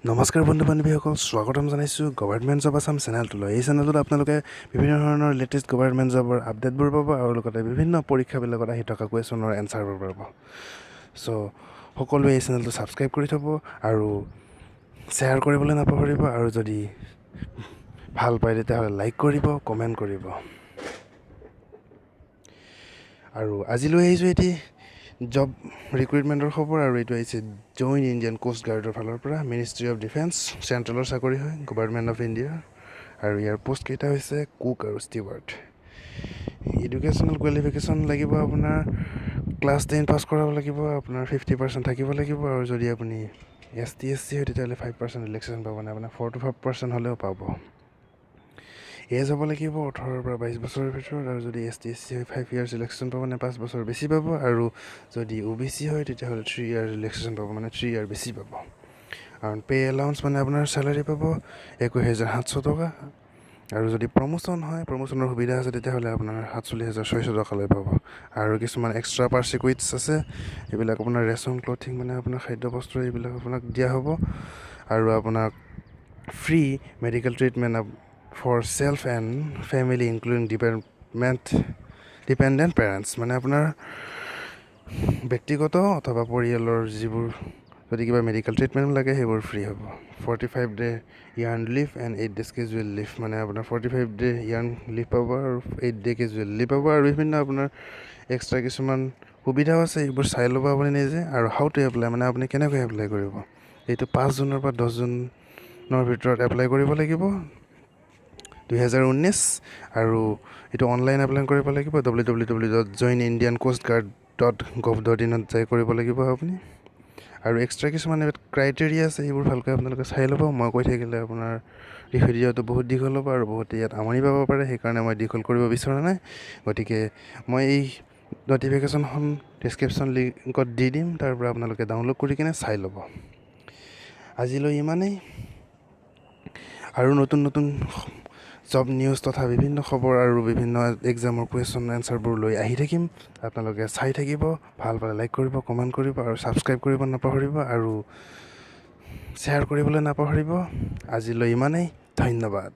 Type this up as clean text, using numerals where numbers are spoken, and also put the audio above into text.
নমস্কাৰ বন্ধু বান্ধৱীসকল, স্বাগতম জনাইছোঁ গভৰ্ণমেণ্ট জব আছাম চেনেলটোলৈ। এই চেনেলটোত আপোনালোকে বিভিন্ন ধৰণৰ লেটেষ্ট গভৰ্ণমেণ্ট জবৰ আপডেটবোৰ পাব আৰু লগতে বিভিন্ন পৰীক্ষাবিলাকত আহি থকা কুৱেশ্যনৰ এনচাৰবোৰ পাব। চ' সকলোৱে এই চেনেলটো ছাবস্ক্ৰাইব কৰি থ'ব আৰু শ্বেয়াৰ কৰিবলৈ নাপাহৰিব, আৰু যদি ভাল পায় তেতিয়াহ'লে লাইক কৰিব, কমেণ্ট কৰিব। আৰু আজিলৈ আহিছোঁ এটি জব ৰিক্ৰুইটমেণ্টৰ খবৰ, আৰু এইটো আহিছে জইন ইণ্ডিয়ান কোষ্ট গাৰ্ডৰ ফালৰ পৰা। মিনিষ্ট্ৰী অফ ডিফেন্স, চেণ্ট্ৰেলৰ চাকৰি হয়, গভৰ্ণমেণ্ট অফ ইণ্ডিয়া। আৰু ইয়াৰ পোষ্টকেইটা হৈছে কুক আৰু ষ্টিৱাৰ্ড। এডুকেশ্যনেল কোৱালিফিকেশ্যন লাগিব আপোনাৰ ক্লাছ 10 পাছ কৰাব লাগিব, আপোনাৰ 50% থাকিব লাগিব, আৰু যদি আপুনি ST SC হয় তেতিয়াহ'লে 5% ৰিলেক্সেশ্যন পাব, মানে আপোনাৰ 4 to 5% হ'লেও পাব। এজ হ'ব লাগিব 18 পৰা 22 বছৰৰ ভিতৰত, আৰু যদি ST SC হয় 5 years ৰিলেক্সেশ্যন পাব, মানে 5 বছৰ বেছি পাব, আৰু যদি OBC হয় তেতিয়াহ'লে 3 years ৰিলেক্সেশ্যন পাব, মানে 3 year বেছি পাব। আৰু পে' এলাউন্স মানে আপোনাৰ চেলাৰী পাব 21,700 টকা, আৰু যদি প্ৰমোশ্যন হয়, প্ৰমোশ্যনৰ সুবিধা আছে তেতিয়াহ'লে আপোনাৰ 47,600 টকালৈ পাব। আৰু কিছুমান এক্সট্ৰা পাৰ্চিকুইটছ আছে, এইবিলাক আপোনাৰ ৰেচন ক্লথিং, মানে আপোনাৰ খাদ্য বস্ত্ৰ এইবিলাক আপোনাক দিয়া হ'ব, আৰু আপোনাক free medical treatment for self and family including dependent parents, মানে আপোনাৰ ব্যক্তিগত অথবা পৰিয়ালৰ যিবোৰ যদি কিবা মেডিকেল ট্ৰিটমেণ্ট লাগে সেইবোৰ ফ্ৰী হ'ব। 45 day earn leave and 8 days casual leave, মানে আপোনাৰ 45 ডে ইয়াৰ্ণ লিভ পাব আৰু 8 day কেজুৱেল লিভ পাব, আৰু বিভিন্ন আপোনাৰ এক্সট্ৰা কিছুমান সুবিধাও আছে, এইবোৰ চাই ল'ব আপুনি নিজে। আৰু হাউ টু এপ্লাই, মানে আপুনি কেনেকৈ এপ্লাই কৰিব, এইটো 5 জুনৰ পৰা 10 জুনৰ ভিতৰত এপ্লাই কৰিব লাগিব 2019, আৰু এইটো অনলাইন এপ্লাই কৰিব লাগিব www.joinindiancoastguard.gov.in যাই কৰিব লাগিব আপুনি। আৰু এক্সট্ৰা কিছুমান ক্ৰাইটেৰিয়া আছে, সেইবোৰ ভালকৈ আপোনালোকে চাই ল'ব। মই কৈ থাকিলে আপোনাৰ ভিডিঅ'টো বহুত দীঘল হ'ব আৰু বহুতে ইয়াত আমনি পাব পাৰে, সেইকাৰণে মই দীঘল কৰিব বিচৰা নাই। গতিকে মই এই ন'টিফিকেশ্যনখন ডেছক্ৰিপশ্যন লিংকত দি দিম, তাৰ পৰা আপোনালোকে ডাউনলোড কৰি কিনে চাই ল'ব। আজিলৈ ইমানেই, আৰু নতুন নতুন জব নিউজ তথা বিভিন্ন খবৰ আৰু বিভিন্ন এক্সামৰ কুৱেশ্যন এনচাৰবোৰ লৈ আহি থাকিম। আপোনালোকে চাই থাকিব, ভাল পালে লাইক কৰিব, কমেণ্ট কৰিব, আৰু ছাবস্ক্ৰাইব কৰিব নাপাহৰিব, আৰু শ্বেয়াৰ কৰিবলৈ নাপাহৰিব। আজিলৈ ইমানেই, ধন্যবাদ।